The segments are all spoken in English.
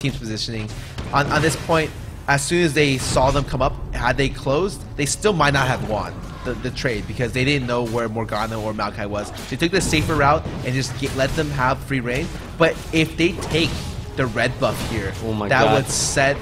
team's positioning. On this point, as soon as they saw them come up, had they closed, they still might not have won the trade because they didn't know where Morgana or Maokai was. They took the safer route and just let them have free reign. But if they take the red buff here, that would set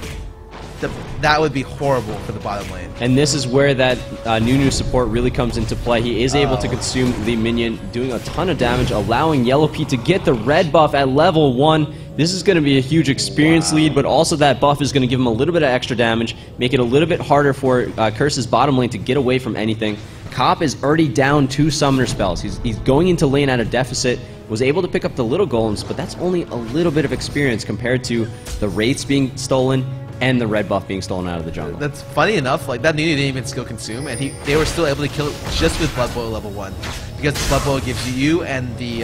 that would be horrible for the bottom lane. And this is where that Nunu support really comes into play. He is able to consume the minion, doing a ton of damage, allowing Yellow P to get the red buff at level 1. This is going to be a huge experience lead, but also that buff is going to give him a little bit of extra damage, make it a little bit harder for Curse's bottom lane to get away from anything. Cop is already down 2 summoner spells. He's going into lane at a deficit, was able to pick up the little golems, but that's only a little bit of experience compared to the wraiths being stolen and the red buff being stolen out of the jungle. That's funny enough, like that Nunu didn't even skill consume, and they were still able to kill it just with Blood Boil level 1. Because Blood Boil gives you and the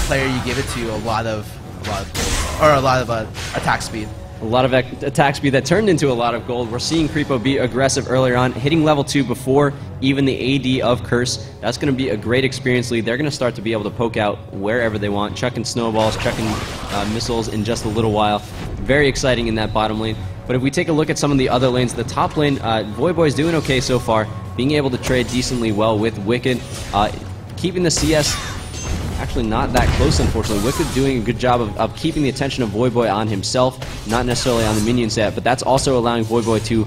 player you give it to a lot of attack speed. A lot of attack speed that turned into a lot of gold. We're seeing Creepo be aggressive earlier on, hitting level 2 before even the AD of Curse. That's going to be a great experience lead. They're going to start to be able to poke out wherever they want, chucking snowballs, chucking missiles in just a little while. Very exciting in that bottom lane. But if we take a look at some of the other lanes, the top lane, Voyboy's doing okay so far, being able to trade decently well with Wicked, keeping the CS actually not that close, unfortunately. Wicked doing a good job of keeping the attention of Voyboy on himself, not necessarily on the minion set, but that's also allowing Voyboy to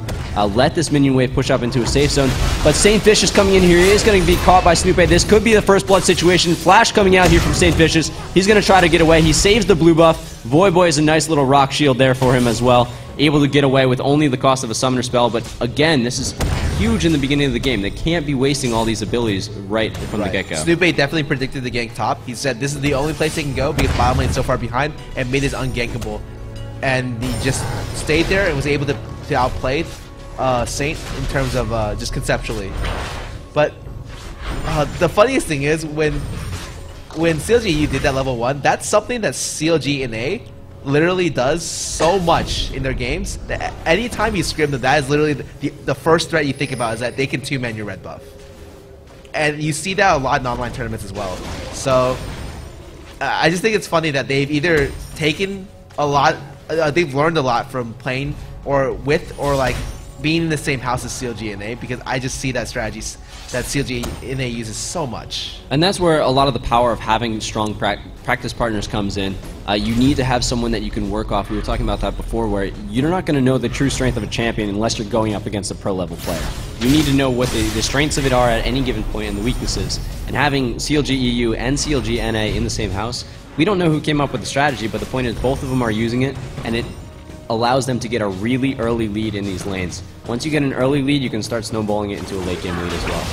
let this minion wave push up into a safe zone. But St. Vicious coming in here, he is going to be caught by Snoopy. This could be the first blood situation. Flash coming out here from St. Vicious. He's going to try to get away. He saves the blue buff. Voyboy is a nice little rock shield there for him as well. Able to get away with only the cost of a summoner spell, but again, this is huge in the beginning of the game. They can't be wasting all these abilities right from the get-go. Snoopy definitely predicted the gank top. He said this is the only place they can go because bottom lane is so far behind and made it ungankable. And he just stayed there and was able to outplay Saint in terms of just conceptually. But the funniest thing is when CLG.EU did that level 1, that's something that CLG.NA literally does so much in their games that anytime you scrim them, that is literally the first threat you think about is that they can 2-man your red buff. And you see that a lot in online tournaments as well. So I just think it's funny that they've either taken a lot, they've learned a lot from playing or with or like being in the same house as CLG.NA, because I just see that strategy that CLG.NA uses so much. And that's where a lot of the power of having strong practice partners comes in. You need to have someone that you can work off. We were talking about that before, where you're not going to know the true strength of a champion unless you're going up against a pro-level player. You need to know what the strengths of it are at any given point and the weaknesses. And having CLG.EU and CLG.NA in the same house, we don't know who came up with the strategy, but the point is both of them are using it, and it allows them to get a really early lead in these lanes. Once you get an early lead, you can start snowballing it into a late game lead as well.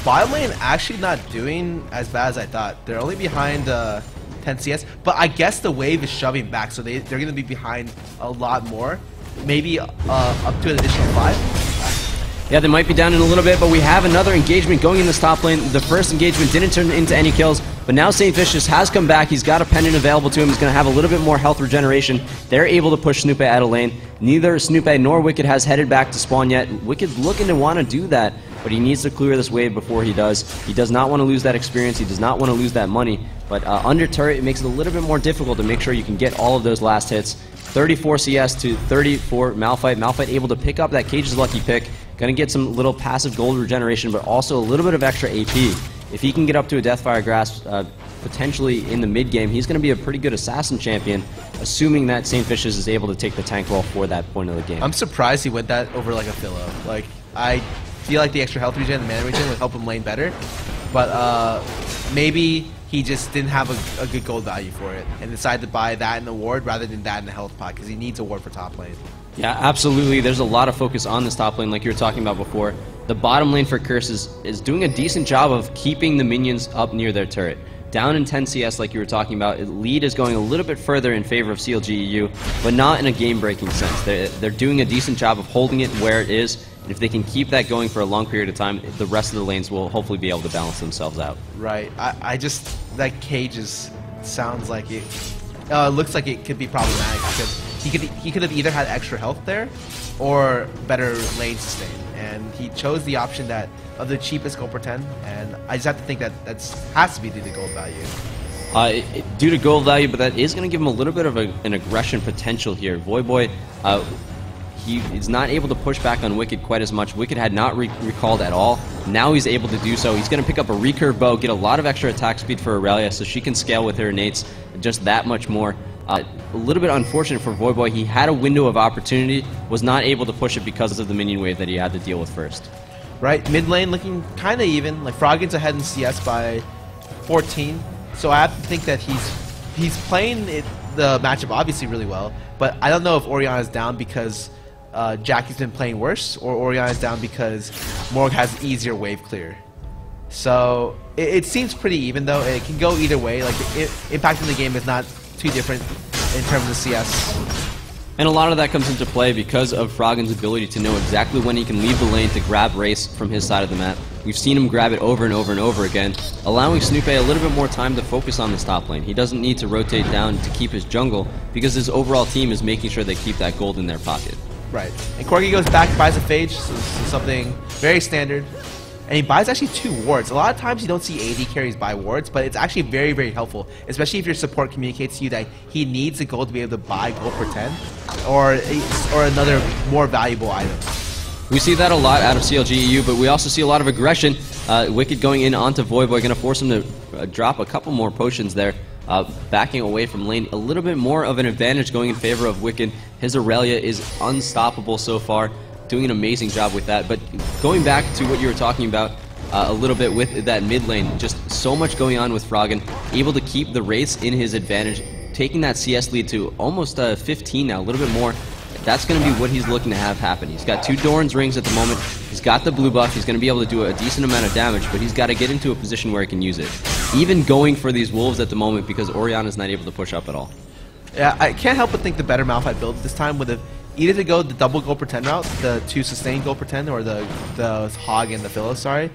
Bottom lane actually not doing as bad as I thought. They're only behind 10 CS, but I guess the wave is shoving back, so they're going to be behind a lot more. Maybe up to an additional 5. Yeah, they might be down in a little bit, but we have another engagement going in this top lane. The first engagement didn't turn into any kills, but now St. Vicious has come back. He's got a pendant available to him. He's going to have a little bit more health regeneration. They're able to push Snoopy out of lane. Neither Snoopy nor Wicked has headed back to spawn yet. Wicked's looking to want to do that, but he needs to clear this wave before he does. He does not want to lose that experience. He does not want to lose that money, but under turret, it makes it a little bit more difficult to make sure you can get all of those last hits. 34 CS to 30 for Malphite. Malphite able to pick up that Cage's lucky pick. Going to get some little passive gold regeneration, but also a little bit of extra AP. If he can get up to a Deathfire Grasp, potentially in the mid-game, he's going to be a pretty good assassin champion, assuming that St. Vicious is able to take the tank role for that point of the game. I'm surprised he went that over like a Philo. Like, I feel like the extra health regen and mana regen would help him lane better, but maybe he just didn't have a good gold value for it and decided to buy that in the ward rather than that in the health pot because he needs a ward for top lane. Yeah, absolutely. There's a lot of focus on this top lane like you were talking about before. The bottom lane for Curse is doing a decent job of keeping the minions up near their turret. Down in 10 CS like you were talking about, lead is going a little bit further in favor of CLG.EU, but not in a game-breaking sense. They're doing a decent job of holding it where it is, and if they can keep that going for a long period of time, the rest of the lanes will hopefully be able to balance themselves out. Right. I just, that Cage sounds like it, looks like it could be problematic because he could have either had extra health there or better lane sustain, and he chose the option that of the cheapest gold per 10, and I just have to think that has to be the gold value. Due to gold value, but that is going to give him a little bit of an aggression potential here. Voyboy, he is not able to push back on Wicked quite as much. Wicked had not recalled at all. Now he's able to do so. He's going to pick up a recurve bow, get a lot of extra attack speed for Aurelia, so she can scale with her innates just that much more. A little bit unfortunate for Voyboy. He had a window of opportunity, was not able to push it because of the minion wave that he had to deal with first. Right, mid lane looking kind of even. Like Froggen's ahead in CS by 14, so I have to think that he's playing the matchup obviously really well. But I don't know if Orianna's down because Jackie's been playing worse, or Orianna's down because Morg has easier wave clear. So it seems pretty even though. It can go either way. Like impacting the game is not too different in terms of CS. And a lot of that comes into play because of Froggen's ability to know exactly when he can leave the lane to grab Race from his side of the map. We've seen him grab it over and over and over again, allowing Snoopy a little bit more time to focus on this top lane. He doesn't need to rotate down to keep his jungle because his overall team is making sure they keep that gold in their pocket. Right. And Corgi goes back, buys a Phage, so something very standard. And he buys actually 2 wards. A lot of times you don't see AD carries buy wards, but it's actually very, very helpful, especially if your support communicates to you that he needs the gold to be able to buy gold for 10 or another more valuable item. We see that a lot out of CLG.EU, but we also see a lot of aggression. Wicked going in onto Voyboy, going to force him to drop a couple more potions there. Backing away from lane, a little bit more of an advantage going in favor of Wicked. His Aurelia is unstoppable so far, doing an amazing job with that. But going back to what you were talking about a little bit with that mid lane, just so much going on with Froggen, able to keep the Wraiths in his advantage, taking that CS lead to almost 15 now, a little bit more. That's going to be what he's looking to have happen. He's got 2 Doran's rings at the moment. He's got the blue buff. He's going to be able to do a decent amount of damage, but he's got to get into a position where he can use it. Even going for these wolves at the moment because Orianna's not able to push up at all. Yeah, I can't help but think the better Malphite build this time with either to go the double gold pretend route, the 2 sustained gold pretend, or the Hog and the Philo, sorry,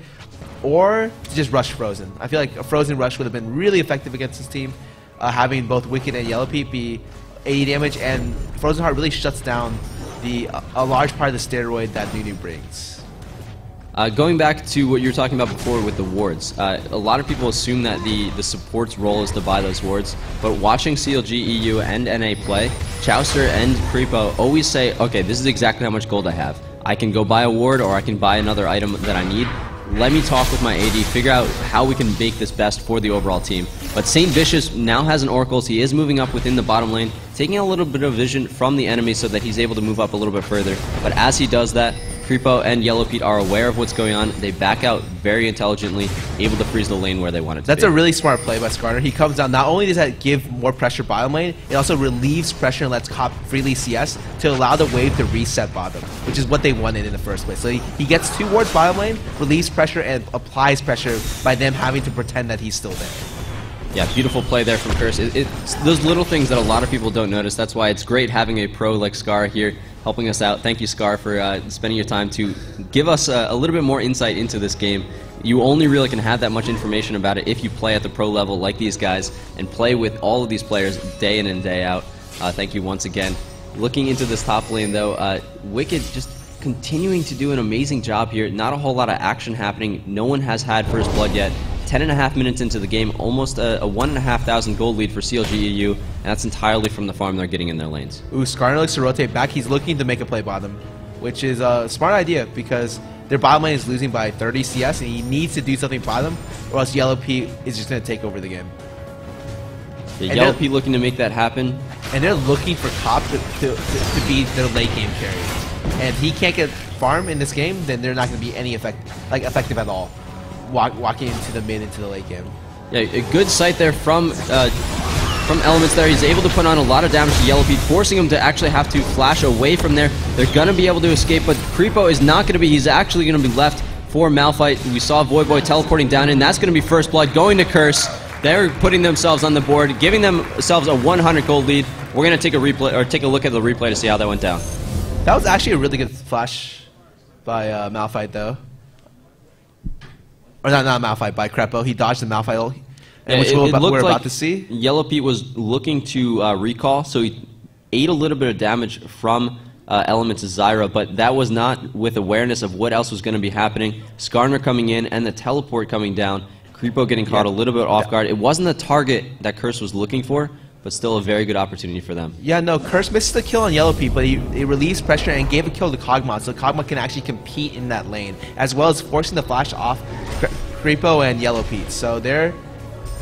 or to just rush Frozen. I feel like a Frozen rush would have been really effective against this team, having both Wicked and Yellow Pete be 80 damage, and Frozen Heart really shuts down a large part of the steroid that Nunu brings. Going back to what you were talking about before with the wards, a lot of people assume that the support's role is to buy those wards, but watching CLG.EU and NA play, Chowster and Creepo always say, okay, this is exactly how much gold I have. I can go buy a ward or I can buy another item that I need. Let me talk with my AD, figure out how we can make this best for the overall team. But St. Vicious now has an Oracles. He is moving up within the bottom lane, taking a little bit of vision from the enemy so that he's able to move up a little bit further. But as he does that, Creepo and Yellow Pete are aware of what's going on. They back out very intelligently, able to freeze the lane where they want it to That's be. a really smart play by Skarner. He comes down. Not only does that give more pressure bottom lane, it also relieves pressure and lets Cop freely CS to allow the wave to reset bottom, which is what they wanted in the first place. So he gets 2 wards bottom lane, relieves pressure, and applies pressure by them having to pretend that he's still there. Yeah, beautiful play there from Curse. It's those little things that a lot of people don't notice. That's why it's great having a pro like Scar here helping us out. Thank you, Scar, for spending your time to give us a little bit more insight into this game. You only really can have that much information about it if you play at the pro level like these guys and play with all of these players day in and day out. Thank you once again. Looking into this top lane, though, Wicked just continuing to do an amazing job here. Not a whole lot of action happening. No one has had first blood yet. 10.5 minutes into the game, almost a 1,500 gold lead for CLG.EU, and that's entirely from the farm they're getting in their lanes. Ooh, Skarner looks to rotate back. He's looking to make a play bottom, which is a smart idea because their bottom lane is losing by 30 CS, and he needs to do something bottom, or else Yellow Pete is just going to take over the game. Yeah, Yellow Pete looking to make that happen. And they're looking for Cop to be their late game carry. And if he can't get farm in this game, then they're not going to be any effective at all. Walking into the mid, into the late game. Yeah, a good sight there from Elements there. He's able to put on a lot of damage to Yellow Pete, forcing him to actually have to flash away from there. They're going to be able to escape, but Creepo is not going to be. He's actually going to be left for Malphite. We saw Voyboy teleporting down in. That's going to be first blood going to Curse. They're putting themselves on the board, giving themselves a 100 gold lead. We're going to take a replay or take a look at the replay to see how that went down. That was actually a really good flash by Malphite, though. Or not Malphite, by Crepo. He dodged the Malphite ult, and which we're about to see. Yellow Pete was looking to recall, so he ate a little bit of damage from Element's Zyra, but that was not with awareness of what else was going to be happening. Skarner coming in and the teleport coming down. Creepo getting caught a little bit off guard. It wasn't the target that Curse was looking for, but still a very good opportunity for them. Yeah, no, Curse misses the kill on Yellow Pete, but he relieved pressure and gave a kill to Kog'Maw, so Kog'Maw can actually compete in that lane, as well as forcing the flash off Creepo and Yellow Pete. So they're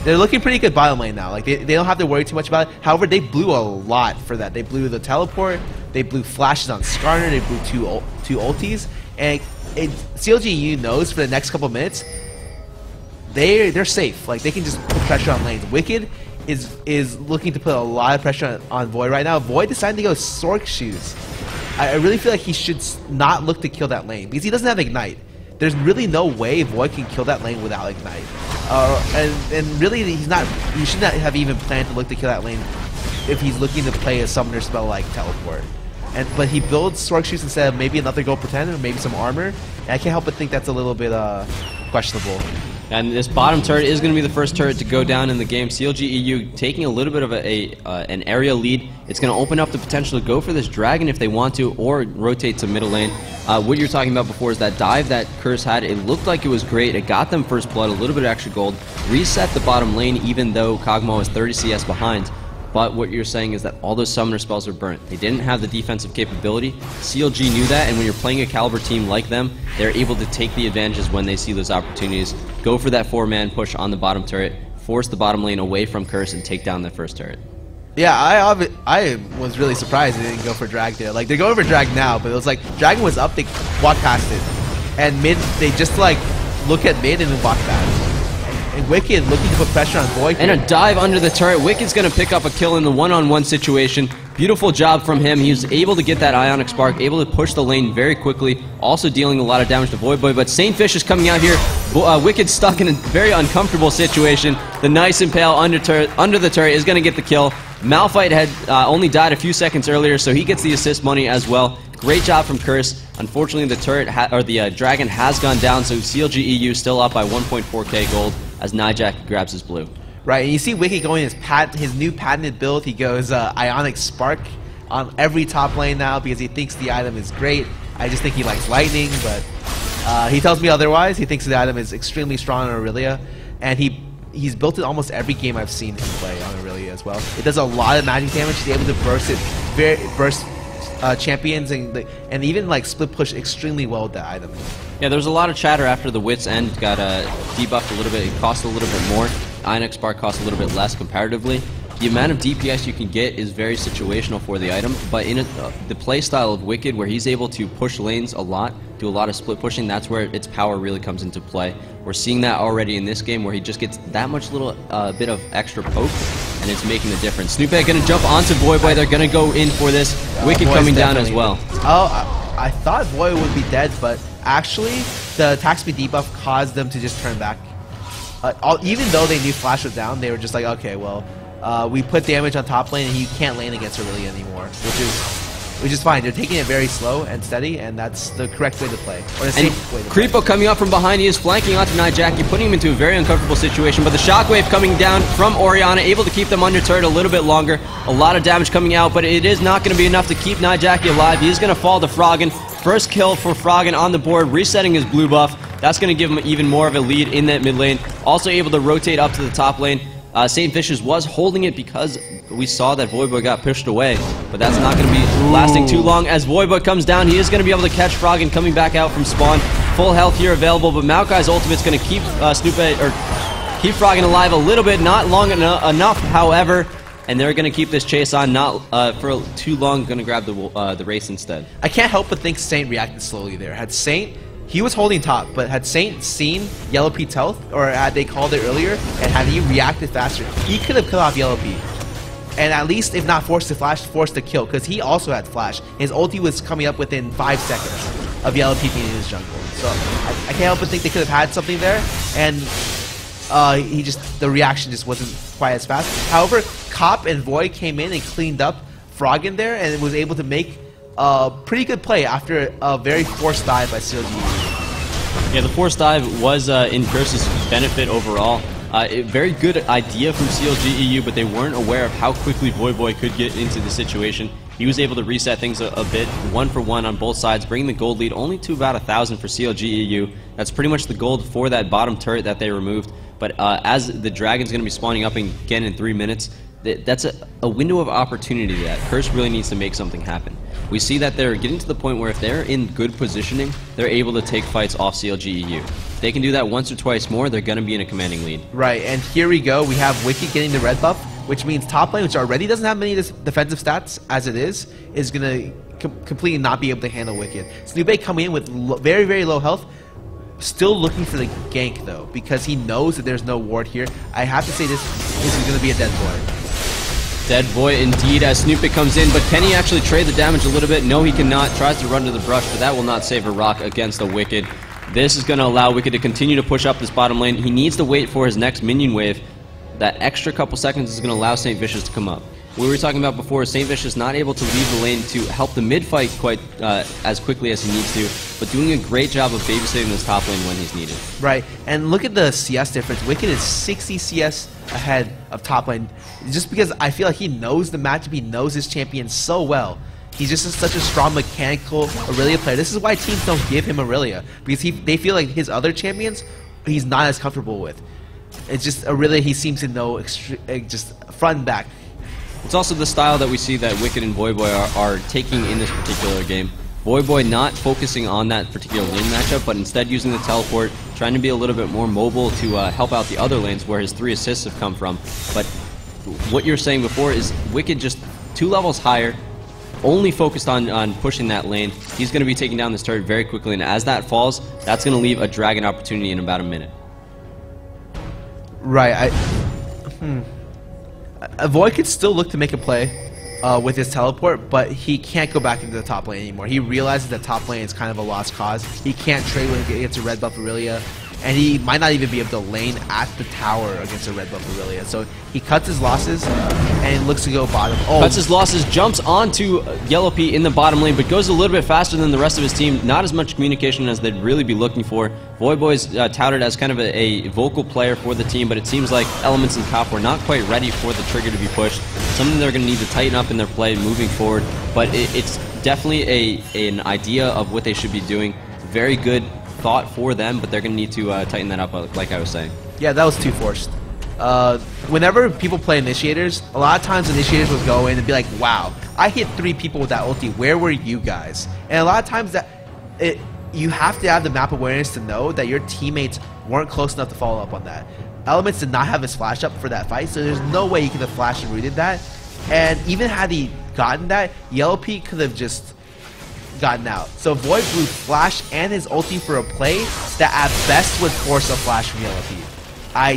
looking pretty good bottom lane now. Like they don't have to worry too much about it. However, they blew a lot for that. They blew the teleport, they blew flashes on Skarner, they blew two ultis, and CLG.EU knows for the next couple minutes they're safe. Like they can just put pressure on lanes. Wicked is looking to put a lot of pressure on Void right now. Void decided to go Sork Shoes. I really feel like he should not look to kill that lane because he doesn't have Ignite. There's really no way Void can kill that lane without Ignite. And really he should not have even planned to look to kill that lane if he's looking to play a summoner spell like Teleport. But he builds Sork Shoes instead of maybe another Gold Pretender or maybe some armor. And I can't help but think that's a little bit questionable. And this bottom turret is going to be the first turret to go down in the game. CLG.EU taking a little bit of an area lead. It's going to open up the potential to go for this dragon if they want to, or rotate to middle lane. What you were talking about before is that dive that Curse had. It looked like it was great. It got them first blood, a little bit of extra gold. Reset the bottom lane even though Kog'Maw was 30 CS behind. But what you're saying is that all those summoner spells are burnt. They didn't have the defensive capability. CLG knew that, and when you're playing a caliber team like them, they're able to take the advantages when they see those opportunities. Go for that 4-man push on the bottom turret, force the bottom lane away from Curse, and take down the first turret. Yeah, I was really surprised they didn't go for Drag there. Like, they're going for Drag now, but it was like, Dragon was up, they walk past it. And mid, they just like, look at mid and then walk past. And Wicked looking to put pressure on Void. And a dive under the turret. Wicked's going to pick up a kill in the one-on-one situation. Beautiful job from him. He was able to get that Ionic Spark, able to push the lane very quickly, also dealing a lot of damage to Voidboy. But Saintfish is coming out here. Wicked stuck in a very uncomfortable situation. The nice impale under the turret is going to get the kill. Malphite had only died a few seconds earlier, so he gets the assist money as well. Great job from Curse. Unfortunately, the turret or the dragon has gone down, so CLG.EU still up by 1.4k gold as Nijak grabs his blue. Right, and you see Wicked going his new patented build. He goes Ionic Spark on every top lane now because he thinks the item is great. I just think he likes lightning, but he tells me otherwise. He thinks the item is extremely strong on Aurelia, and he's built it almost every game I've seen him play on Aurelia as well. It does a lot of magic damage. He's able to burst champions and even like split push extremely well with that item. Yeah, there was a lot of chatter after the Wit's End got debuffed a little bit. It cost a little bit more. Ionic Spark costs a little bit less comparatively. The amount of DPS you can get is very situational for the item, but in the playstyle of Wicked, where he's able to push lanes a lot, do a lot of split pushing, that's where its power really comes into play. We're seeing that already in this game, where he just gets that much little bit of extra poke, and it's making the difference. Snoophead going to jump onto Voidboy. They're going to go in for this. Wicked coming down as well. Oh, I thought Void would be dead, but actually, the attack speed debuff caused them to just turn back. Even though they knew Flash was down, they were just like, okay, well, we put damage on top lane and you can't lane against Aurelia anymore, which is fine. They're taking it very slow and steady, and that's the correct way to play, or the safe way to play. Creepo coming up from behind. He is flanking onto Nijaki, putting him into a very uncomfortable situation, but the shockwave coming down from Orianna, able to keep them under turret a little bit longer. A lot of damage coming out, but it is not going to be enough to keep Nijaki alive. He is going to fall to Froggen. First kill for Froggen on the board, resetting his blue buff. That's going to give him even more of a lead in that mid lane. Also able to rotate up to the top lane. Saintfishes was holding it because we saw that Voidboy got pushed away, but that's not going to be lasting too long. As Voidboy comes down, he is going to be able to catch Froggen coming back out from spawn. Full health here available, but Maokai's ultimate's going to keep keep Froggen alive a little bit, not long enough, however, and they're going to keep this chase on, not for too long. Going to grab the race instead. I can't help but think Saint reacted slowly there. Had Saint, he was holding top, but had Saint seen Yellow Pete's health, or had they called it earlier, and had he reacted faster, he could have cut off Yellow Pete. And at least, if not forced to flash, forced to kill, because he also had flash. His ulti was coming up within 5 seconds of Yellow Pete being in his jungle. So I can't help but think they could have had something there, and the reaction just wasn't quite as fast. However, Cop and Void came in and cleaned up Froggen there, and was able to make a pretty good play after a very forced dive by CLG. Yeah, the forced dive was in Curse's benefit overall. A very good idea from CLG.EU, but they weren't aware of how quickly Voidboy could get into the situation. He was able to reset things a bit, 1-for-1 on both sides, bringing the gold lead only to about 1,000 for CLG.EU. That's pretty much the gold for that bottom turret that they removed. But as the Dragon's going to be spawning up again in 3 minutes, that's a window of opportunity that Curse really needs to make something happen. We see that they're getting to the point where if they're in good positioning, they're able to take fights off CLG.EU. If they can do that once or twice more, they're going to be in a commanding lead. Right, and here we go. We have Wicked getting the red buff, which means top lane, which already doesn't have many defensive stats as it is going to completely not be able to handle Wicked. Snoopay coming in with very, very low health. Still looking for the gank, though, because he knows that there's no ward here. I have to say this is going to be a dead boy. Dead boy indeed as Snoopy comes in, but can he actually trade the damage a little bit? No, he cannot. Tries to run to the brush, but that will not save a rock against the Wicked. This is going to allow Wicked to continue to push up this bottom lane. He needs to wait for his next minion wave. That extra couple seconds is going to allow St. Vicious to come up. We were talking about before, St. Vicious not able to leave the lane to help the mid fight quite as quickly as he needs to, but doing a great job of babysitting this top lane when he's needed. Right, and look at the CS difference. Wicked is 60 CS ahead of top lane, just because I feel like he knows the matchup, he knows his champion so well. He's just such a strong mechanical Aurelia player. This is why teams don't give him Aurelia, because they feel like his other champions he's not as comfortable with. It's just Aurelia he seems to know just front and back. It's also the style that we see that Wicked and Voyboy are taking in this particular game. Voyboy not focusing on that particular lane matchup, but instead using the teleport, trying to be a little bit more mobile to help out the other lanes where his 3 assists have come from. But what you're saying before is Wicked just 2 levels higher, only focused on pushing that lane. He's going to be taking down this turret very quickly, and as that falls, that's going to leave a Dragon opportunity in about a minute. Right, Void could still look to make a play with his teleport, but he can't go back into the top lane anymore. He realizes that top lane is kind of a lost cause. He can't trade when he gets a red buff Aurelia, and he might not even be able to lane at the tower against a red buff Aurelia. So he cuts his losses and looks to go bottom. Oh. Cuts his losses, jumps onto Yellow P in the bottom lane, but goes a little bit faster than the rest of his team. Not as much communication as they'd really be looking for. Voyboy's touted as kind of a vocal player for the team, but it seems like Elements and Cop were not quite ready for the trigger to be pushed. Something they're going to need to tighten up in their play moving forward, but it's definitely an idea of what they should be doing. Very good thought for them, but they're going to need to tighten that up, like I was saying. Yeah, that was too forced. Whenever people play Initiators, a lot of times Initiators would go in and be like, wow, I hit 3 people with that ulti, where were you guys? And a lot of times you have to have the map awareness to know that your teammates weren't close enough to follow up on that. Elements did not have his flash up for that fight, so there's no way he could have flash and rooted that. And even had he gotten that, Yellow P could have just gotten out. So Void blew flash and his ulti for a play that at best would force a flash from Yellow P. I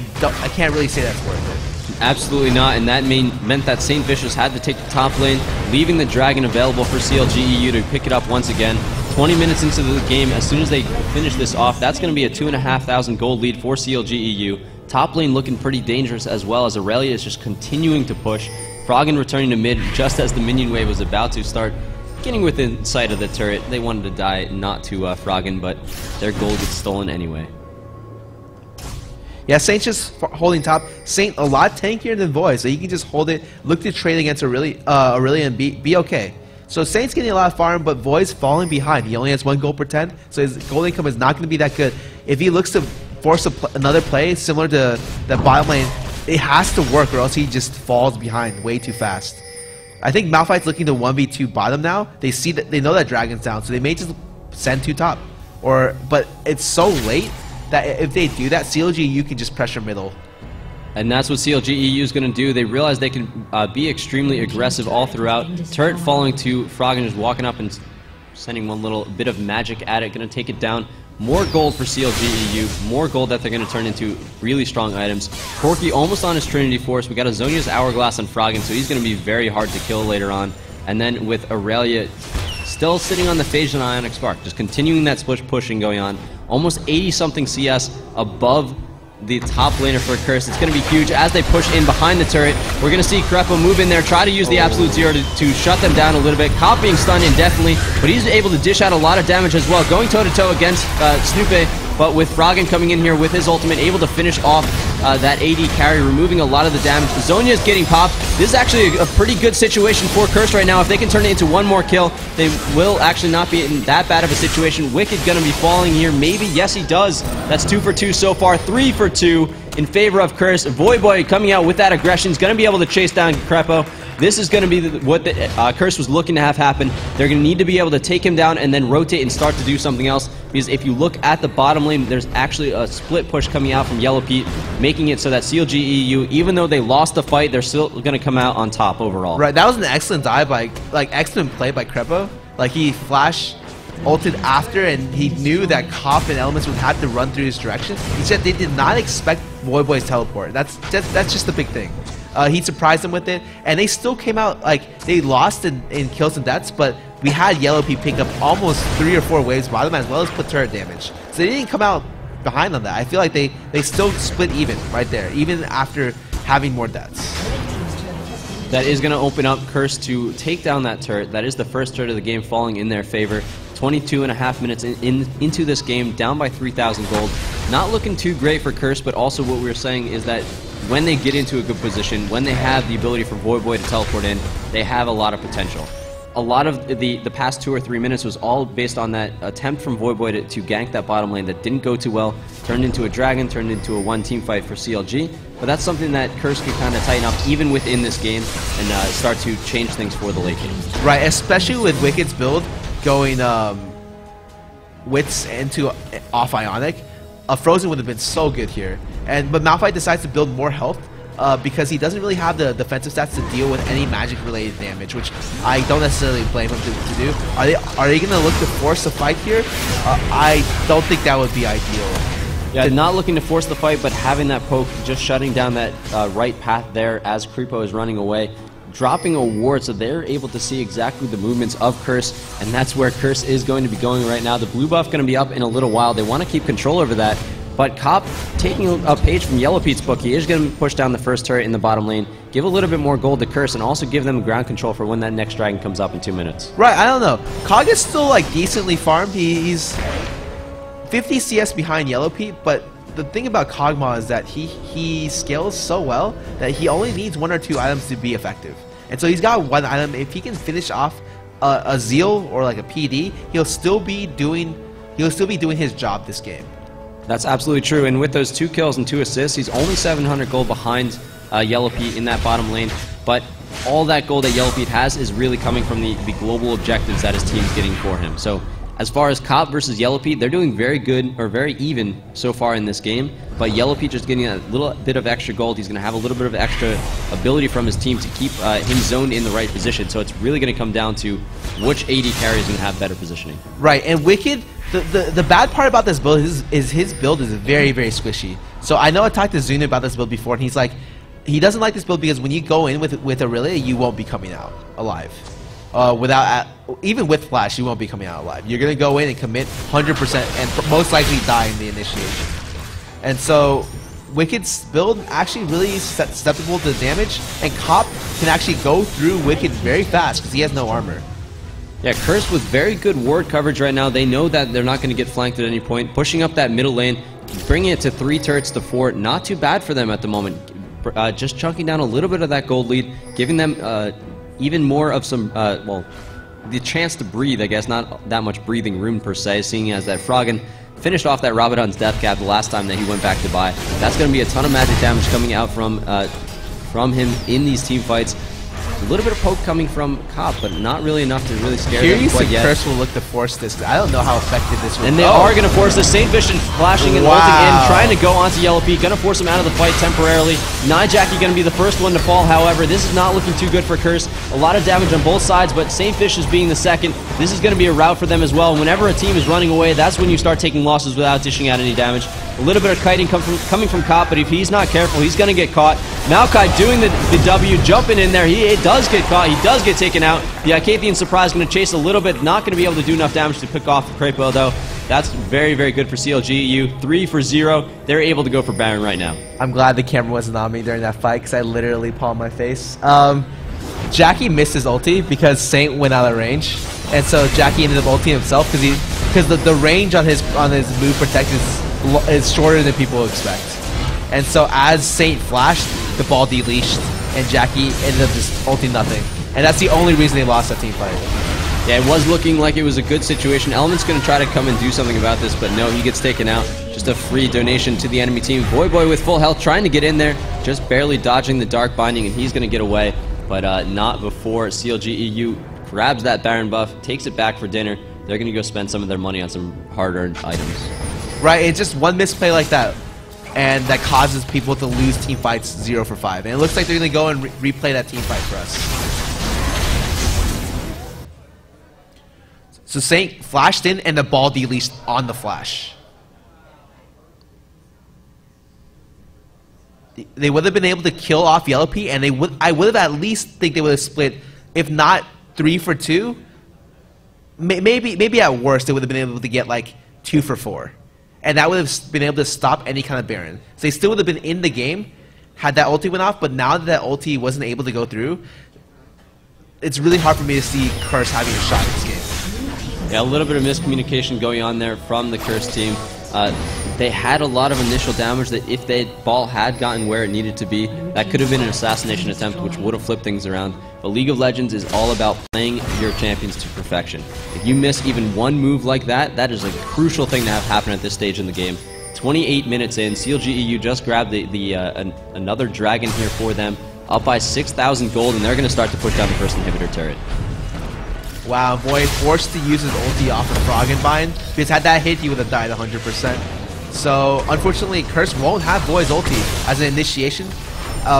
can't really say that's worth it. Absolutely not, and that meant that St. Vicious had to take the top lane, leaving the Dragon available for CLG.EU to pick it up once again. 20 minutes into the game, as soon as they finish this off, that's going to be a 2,500 gold lead for CLG.EU. Top lane looking pretty dangerous, as well as Aurelia is just continuing to push. Froggen returning to mid just as the minion wave was about to start getting within sight of the turret. They wanted to die, not to Froggen, but their gold gets stolen anyway. Yeah, Saint's just holding top. Saint a lot tankier than Void, so he can just hold it, look to trade against Aurelia and be okay. So Saint's getting a lot of farm, but Void's falling behind. He only has 1 gold per 10, so his gold income is not going to be that good. If he looks to force another play similar to that bottom lane, it has to work or else he just falls behind way too fast. I think Malphite's looking to 1v2 bottom now. They know that Dragon's down, so they may just send 2 top. But it's so late that if they do that, CLG.EU can just pressure middle. And that's what CLG.EU is going to do. They realize they can be extremely aggressive all throughout. Turret falling to Froggen, just walking up and sending one little bit of magic at it. Going to take it down. More gold for CLG.EU. More gold that they're going to turn into really strong items. Corki almost on his Trinity Force. We got a Zhonya's Hourglass on Froggen, so he's going to be very hard to kill later on. And then with Aurelia still sitting on the Phage and Ionic Spark, just continuing that split pushing going on. Almost 80-something CS above the top laner for Curse. It's going to be huge as they push in behind the turret. We're going to see Krepo move in there, try to use the Absolute Zero to shut them down a little bit. Cop being stunned indefinitely, but he's able to dish out a lot of damage as well, going toe-to-toe against Snoopay, but with Froggen coming in here with his ultimate, able to finish off that AD carry, removing a lot of the damage. Zhonya is getting popped. This is actually a pretty good situation for Curse right now. If they can turn it into 1 more kill, they will actually not be in that bad of a situation. Wicked going to be falling here. Maybe, yes he does. That's 2 for 2 so far, 3 for 2. in favor of Curse. Voyboy coming out with that aggression is going to be able to chase down Crepo. This is going to be what the Curse was looking to have happen. They're going to need to be able to take him down and then rotate and start to do something else. Because if you look at the bottom lane, there's actually a split push coming out from Yellow Pete, making it so that CLG.EU, even though they lost the fight, they're still going to come out on top overall. Right, that was an excellent dive by, excellent play by Crepo. Like, he flash ulted after, and he knew that Cop and Elements would have to run through his direction. He said they did not expect Voyboy's teleport. That's just the big thing. He surprised them with it, and they still came out, like, they lost in kills and deaths, but we had Yellow Pete pick up almost 3 or 4 waves bottom as well as put turret damage. So they didn't come out behind on that. I feel like they still split even right there, even after having more deaths. That is going to open up Curse to take down that turret. That is the first turret of the game falling in their favor. 22.5 minutes into this game, down by 3,000 gold. Not looking too great for Curse, but also what we were saying is that when they get into a good position, when they have the ability for Voyboy to teleport in, they have a lot of potential. A lot of the past 2 or 3 minutes was all based on that attempt from Voyboy to gank that bottom lane that didn't go too well, turned into a dragon, turned into a one-team fight for CLG. But that's something that Curse can kind of tighten up even within this game and start to change things for the late game. Right, especially with Wicked's build going Wits into off Ionic. A Frozen would have been so good here. But Malphite decides to build more health because he doesn't really have the defensive stats to deal with any magic-related damage, which I don't necessarily blame him to do. Are they going to look to force a fight here? I don't think that would be ideal. Yeah, not looking to force the fight, but having that poke, just shutting down that right path there as Creepo is running away, dropping a ward so they're able to see exactly the movements of Curse, and that's where Curse is going to be going right now. The blue buff going to be up in a little while. They want to keep control over that, but Cop, taking a page from Yellow Pete's book, he is going to push down the first turret in the bottom lane, give a little bit more gold to Curse, and also give them ground control for when that next dragon comes up in 2 minutes. Right, I don't know. Cog is still like decently farmed. He's 50 CS behind Yellow Pete, but the thing about Kog'Maw is that he scales so well that he only needs 1 or 2 items to be effective. And so he's got 1 item. If he can finish off a Zeal or like a PD, he'll still be doing his job this game. That's absolutely true. And with those 2 kills and 2 assists, he's only 700 gold behind Yellow Pete in that bottom lane. But all that gold that Yellow Pete has is really coming from the global objectives that his team's getting for him. So as far as Cop versus Yellow Pete, they're doing very good, or very even so far in this game, but Yellow Pete just getting a little bit of extra gold. He's going to have a little bit of extra ability from his team to keep him zoned in the right position, so it's really going to come down to which AD carry is going to have better positioning. Right, and Wicked, the bad part about this build is his build is very, very squishy. So I know I talked to Zuna about this build before, and he's like, he doesn't like this build because when you go in with Aurelia, you won't be coming out alive. Even with Flash, you won't be coming out alive. You're going to go in and commit 100% and most likely die in the initiation. And so Wicked's build actually really susceptible to damage, and Cop can actually go through Wicked very fast because he has no armor. Yeah, Curse with very good ward coverage right now. They know that they're not going to get flanked at any point. Pushing up that middle lane, bringing it to 3 turrets to 4. Not too bad for them at the moment. Just chunking down a little bit of that gold lead, giving them even more of some, well, the chance to breathe, I guess. Not that much breathing room per se, seeing as that Froggen finished off that Rabadon's death cap the last time that he went back to buy. That's going to be a ton of magic damage coming out from him in these team fights. A little bit of poke coming from Cop, but not really enough to really scare them quite yet. Curse will look to force this. I don't know how effective this will be. And they are going to force this. Saint Vision flashing and ulting in, trying to go onto Yellow Pete. Going to force him out of the fight temporarily. Jackie going to be the first one to fall, however. This is not looking too good for Curse. A lot of damage on both sides, but Saint Fish is being the second. This is going to be a rout for them as well. Whenever a team is running away, that's when you start taking losses without dishing out any damage. A little bit of kiting coming from Cop, but if he's not careful, he's going to get caught. Maokai doing the W, jumping in there. He does get caught. He does get taken out. The Icathian Surprise going to chase a little bit. Not going to be able to do enough damage to pick off the Crepo, though. That's very, very good for CLG.EU. 3 for 0. They're able to go for Baron right now. I'm glad the camera wasn't on me during that fight because I literally palmed my face. Jackie missed his ulti because Saint went out of range, and so Jackie ended up ulting himself because the range on his move protect is shorter than people expect. And so as Saint flashed, the ball deleashed, and Jackie ended up just ulting nothing. And that's the only reason they lost that team fight. Yeah, it was looking like it was a good situation. Element's going to try to come and do something about this, but no, he gets taken out. Just a free donation to the enemy team. Boy with full health trying to get in there, just barely dodging the Dark Binding, and he's going to get away, but not before CLG.EU grabs that Baron buff, takes it back for dinner. They're going to go spend some of their money on some hard-earned items. Right, it's just one misplay like that, and that causes people to lose team fights 0 for 5. And it looks like they're going to go and replay that team fight for us. So Saint flashed in, and the ball deleased on the flash. They would have been able to kill off Yellow P, and I would have at least think they would have split, if not 3 for 2. Maybe at worst they would have been able to get like 2 for 4. And that would have been able to stop any kind of Baron. So they still would have been in the game had that ulti went off, but now that ulti wasn't able to go through, it's really hard for me to see Curse having a shot in this game. Yeah, a little bit of miscommunication going on there from the Curse team. They had a lot of initial damage that if the ball had gotten where it needed to be, that could have been an assassination attempt which would have flipped things around. But League of Legends is all about playing your champions to perfection. If you miss even one move like that, that is a crucial thing to have happen at this stage in the game. 28 minutes in, CLG.EU just grabbed another dragon here for them, up by 6,000 gold, and they're going to start to push down the first inhibitor turret. Wow, Boy forced to use his ulti off of Froggenbind, because had that hit, he would have died 100%. So, unfortunately, Curse won't have Boy's ulti as an initiation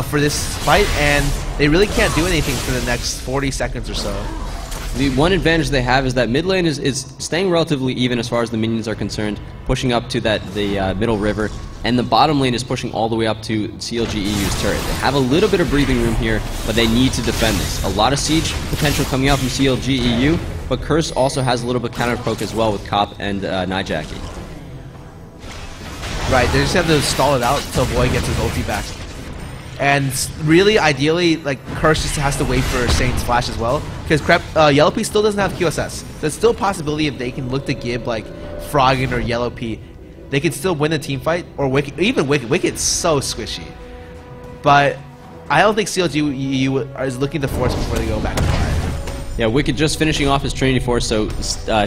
for this fight, and they really can't do anything for the next 40 seconds or so. The one advantage they have is that mid lane is staying relatively even as far as the minions are concerned, pushing up to the middle river, and the bottom lane is pushing all the way up to CLG.EU's turret. They have a little bit of breathing room here, but they need to defend this. A lot of siege potential coming out from CLG.EU, but Curse also has a little bit counter poke as well with Cop and Nijaki. Right, they just have to stall it out until Boy gets his ulti back. And really, ideally, like, Curse just has to wait for Saint's flash as well, because Yellow P still doesn't have QSS. There's still a possibility if they can look to give, like, Froggen or Yellow P, they could still win a team fight, or Wicked, even Wicked. Wicked's so squishy. But I don't think CLG.EU is looking to force before they go back to fire. Yeah, Wicked just finishing off his Trinity Force, so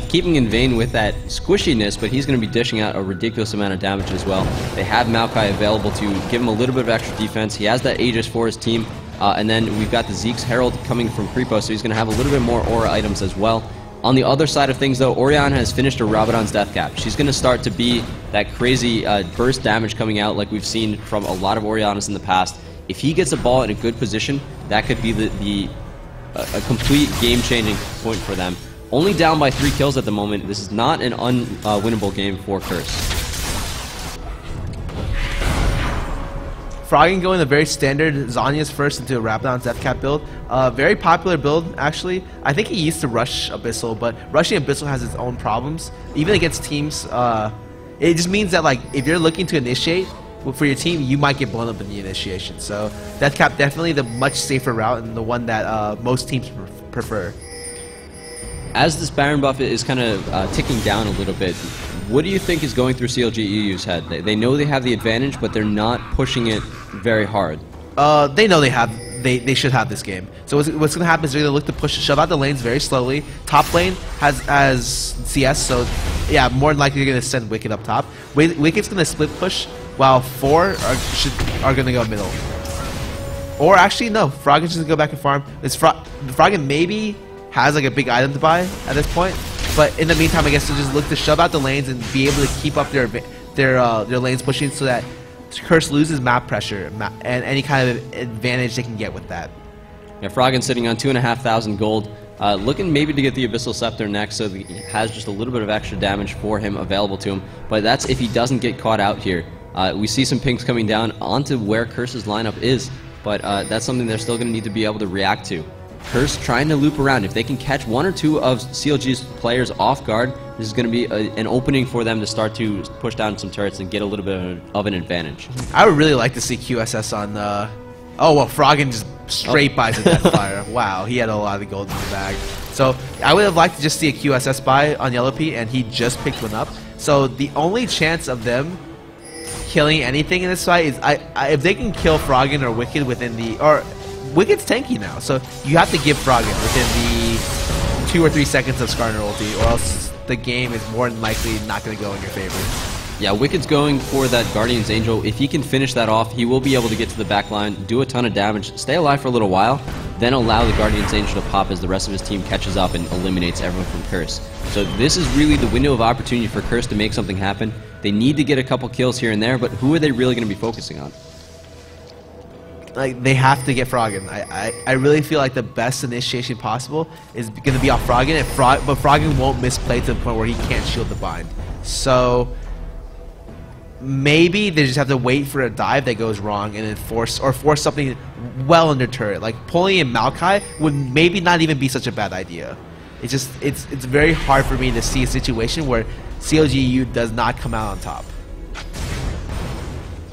keeping in vein with that squishiness, but he's going to be dishing out a ridiculous amount of damage as well. They have Maokai available to give him a little bit of extra defense. He has that Aegis for his team, and then we've got the Zeke's Herald coming from Creepo, so he's going to have a little bit more aura items as well. On the other side of things, though, Orianna has finished her Rabadon's Death Cap. She's going to start to be that crazy burst damage coming out like we've seen from a lot of Oriannas in the past. If he gets a ball in a good position, that could be a complete game-changing point for them. Only down by 3 kills at the moment. This is not an unwinnable game for Curse. Froggen going a very standard Zhonya's first into a Rabadon's Death Cap build. Very popular build, actually. I think he used to rush Abyssal, but rushing Abyssal has its own problems. Even against teams, it just means that, like, if you're looking to initiate for your team, you might get blown up in the initiation. So Death Cap definitely the much safer route and the one that most teams prefer. As this Baron buff is kind of ticking down a little bit, what do you think is going through CLG.EU's head? They know they have the advantage, but they're not pushing it very hard. They know they should have this game. So what's going to happen is they're going to look to shove out the lanes very slowly. Top lane has CS, so yeah, more than likely they're going to send Wicked up top. Wicked's going to split push, while 4 are going to go middle. Or actually, no, Froggen's just going to go back and farm. Froggen maybe has like a big item to buy at this point, but in the meantime, I guess they'll just look to shove out the lanes and be able to keep up their lanes pushing so that Curse loses map pressure and any kind of advantage they can get with that. Yeah, Froggen sitting on 2,500 gold, looking maybe to get the Abyssal Scepter next, so that he has just a little bit of extra damage for him available to him. But that's if he doesn't get caught out here. We see some pings coming down onto where Curse's lineup is, but that's something they're still going to need to be able to react to. Curse trying to loop around. If they can catch 1 or 2 of CLG's players off guard, this is going to be an opening for them to start to push down some turrets and get a little bit of an advantage. I would really like to see QSS on oh, well, Froggen just straight buys a Deathfire. Wow, he had a lot of gold in the bag. So I would have liked to just see a QSS buy on Yellow P, and he just picked one up. So the only chance of them killing anything in this fight is if they can kill Froggen or Wicked within the... Wicked's tanky now, so you have to give Froggen within the 2 or 3 seconds of Skarner ulti, or else the game is more than likely not going to go in your favor. Yeah, Wicked's going for that Guardian's Angel. If he can finish that off, he will be able to get to the back line, do a ton of damage, stay alive for a little while, then allow the Guardian's Angel to pop as the rest of his team catches up and eliminates everyone from Curse. So this is really the window of opportunity for Curse to make something happen. They need to get a couple kills here and there, but who are they really going to be focusing on? Like, they have to get Froggen. I really feel like the best initiation possible is going to be off Froggen, but Froggen won't misplay to the point where he can't shield the bind. So maybe they just have to wait for a dive that goes wrong and then force something well under turret. Like pulling in Maokai would maybe not even be such a bad idea. It's just it's very hard for me to see a situation where CLG.EU does not come out on top.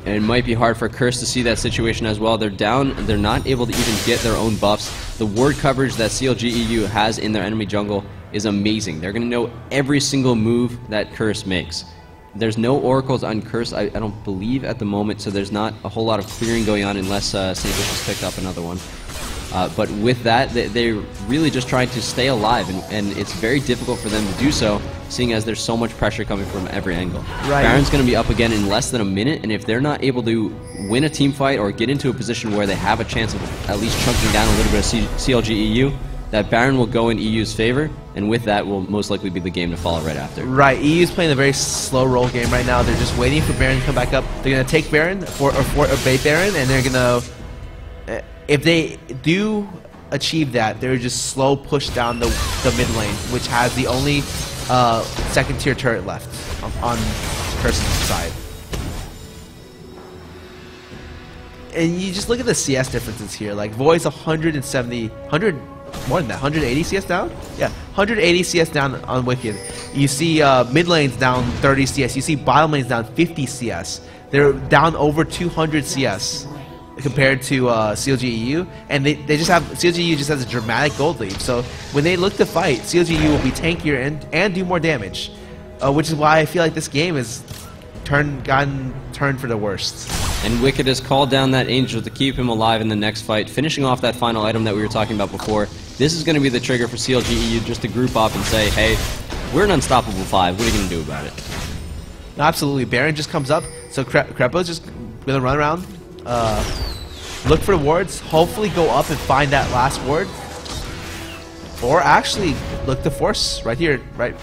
And it might be hard for Curse to see that situation as well. They're down, they're not able to even get their own buffs. The ward coverage that CLG.EU has in their enemy jungle is amazing. They're going to know every single move that Curse makes. There's no oracles on Curse, I don't believe, at the moment, so there's not a whole lot of clearing going on unless St. Vicious picked up another one. But with that, they're really just trying to stay alive, and it's very difficult for them to do so, seeing as there's so much pressure coming from every angle. Right. Baron's going to be up again in less than a minute, and if they're not able to win a team fight or get into a position where they have a chance of at least chunking down a little bit of CLG.EU, that Baron will go in EU's favor, and with that will most likely be the game to follow right after. Right, EU's playing a very slow roll game right now. They're just waiting for Baron to come back up. They're going to take Baron, or bait Baron, and they're going to... If they do achieve that, they're just slow push down the mid lane, which has the only second tier turret left on Curse's side. And you just look at the CS differences here. Like Void's 170, more than that, 180 CS down? Yeah, 180 CS down on Wicked. You see mid lane's down 30 CS. You see bottom lane's down 50 CS. They're down over 200 CS compared to CLG.EU, and they just have CLG.EU just has a dramatic gold lead. So when they look to fight, CLG.EU will be tankier and do more damage, which is why I feel like this game is gotten turned for the worst. And Wicked has called down that Angel to keep him alive in the next fight, finishing off that final item that we were talking about before. This is going to be the trigger for CLG.EU just to group up and say, hey, we're an unstoppable 5. What are you going to do about it? Absolutely. Baron just comes up, so Crepo's just going to run around, look for the wards, hopefully go up and find that last ward, or actually look to force right here, right?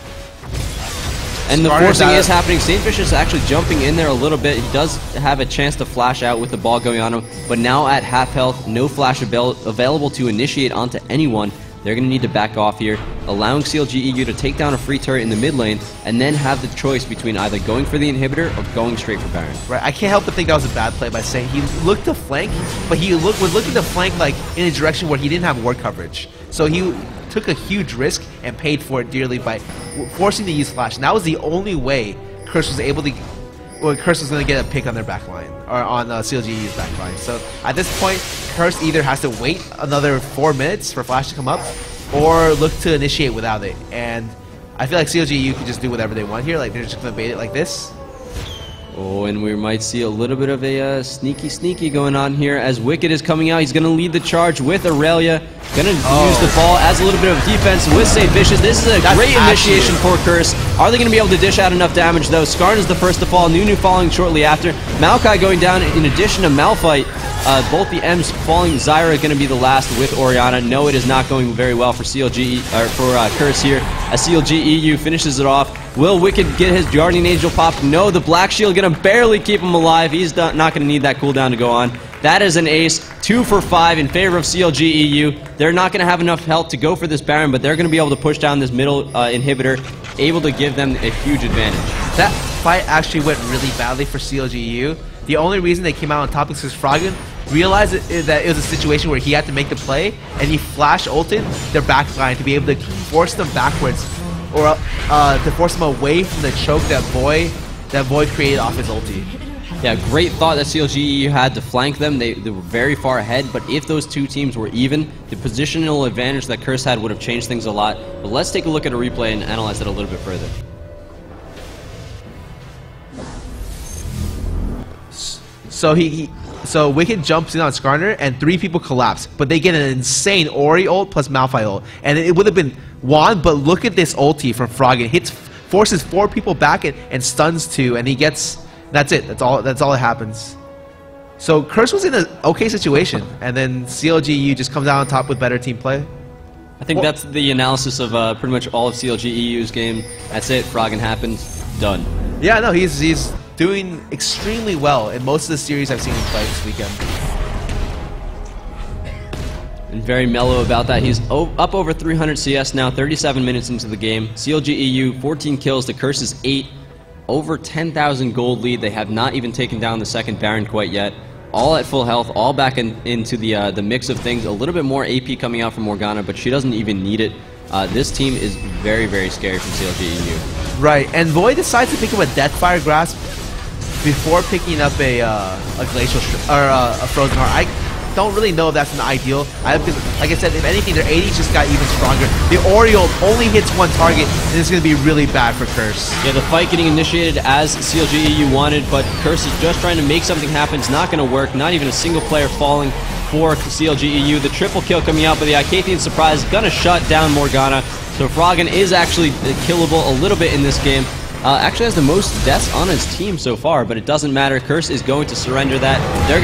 And the forcing is happening. St. Vicious is actually jumping in there a little bit. He does have a chance to flash out with the ball going on him, but now at half health, no flash available to initiate onto anyone. They're going to need to back off here, allowing CLG.EU to take down a free turret in the mid lane, and then have the choice between either going for the inhibitor or going straight for Baron. Right, I can't help but think that was a bad play by Saint. He looked to flank, but he was looking to flank like in a direction where he didn't have ward coverage. So he took a huge risk and paid for it dearly by forcing to use flash. And that was the only way Curse was able to... Well, Curse was going to get a pick on their backline, or on CLG.EU's backline. So at this point, Curse either has to wait another 4 minutes for Flash to come up, or look to initiate without it. And I feel like CLG.EU can just do whatever they want here. Like they're just going to bait it like this. Oh, and we might see a little bit of a sneaky going on here as Wicked is coming out. He's going to lead the charge with Aurelia. Going to use the ball as a little bit of defense with St. Vicious. This is a great initiation for Curse. Are they going to be able to dish out enough damage, though? Skarn is the first to fall. Nunu following shortly after. Maokai going down in addition to Malphite. Both the M's falling. Zyra going to be the last with Orianna. No, it is not going very well for Curse here as CLG.EU finishes it off. Will Wicked get his Guardian Angel pop? No, the Black Shield going to barely keep him alive. He's not going to need that cooldown to go on. That is an ace. 2 for 5 in favor of CLG.EU. They're not going to have enough health to go for this Baron, but they're going to be able to push down this middle inhibitor, able to give them a huge advantage. That fight actually went really badly for CLG.EU. The only reason they came out on top is because Froggen realized that it was a situation where he had to make the play, and he flash ulted their backline to be able to force them backwards, or to force them away from the choke that Void created off his ulti. Yeah, great thought that CLG.EU had to flank them. They were very far ahead, but if those two teams were even, the positional advantage that Curse had would have changed things a lot. But let's take a look at a replay and analyze it a little bit further. So Wicked jumps in on Skarner, and 3 people collapse, but they get an insane Ori ult plus Malphite ult, and it would have been Juan. But look at this ulti from Froggen. Hits forces 4 people back and stuns 2, and he gets. That's it. That's all that happens. So Curse was in an okay situation, and then CLG.EU just comes out on top with better team play. I think that's the analysis of pretty much all of CLG.EU's game. That's it. Froggen happened. Done. Yeah, no, he's doing extremely well in most of the series I've seen him play this weekend. And very mellow about that. He's up over 300 CS now, 37 minutes into the game. CLG.EU, 14 kills to Curse's 8. Over 10,000 gold lead. They have not even taken down the second Baron quite yet. All at full health, all back into the mix of things. A little bit more AP coming out from Morgana, but she doesn't even need it. This team is very, very scary from CLG.EU. Right, and Void decides to pick up a Deathfire Grasp before picking up a Glacial or a Frozen Heart. I don't really know if that's an ideal. Because, like I said, if anything, their AD just got even stronger. The Oriole only hits 1 target, and it's going to be really bad for Curse. Yeah, the fight getting initiated as CLG.EU wanted, but Curse is just trying to make something happen. It's not going to work. Not even a single player falling for CLG.EU. The triple kill coming out, but the Icathian Surprise is going to shut down Morgana. So Froggen is actually killable a little bit in this game. Actually has the most deaths on his team so far, but it doesn't matter. Curse is going to surrender that. They're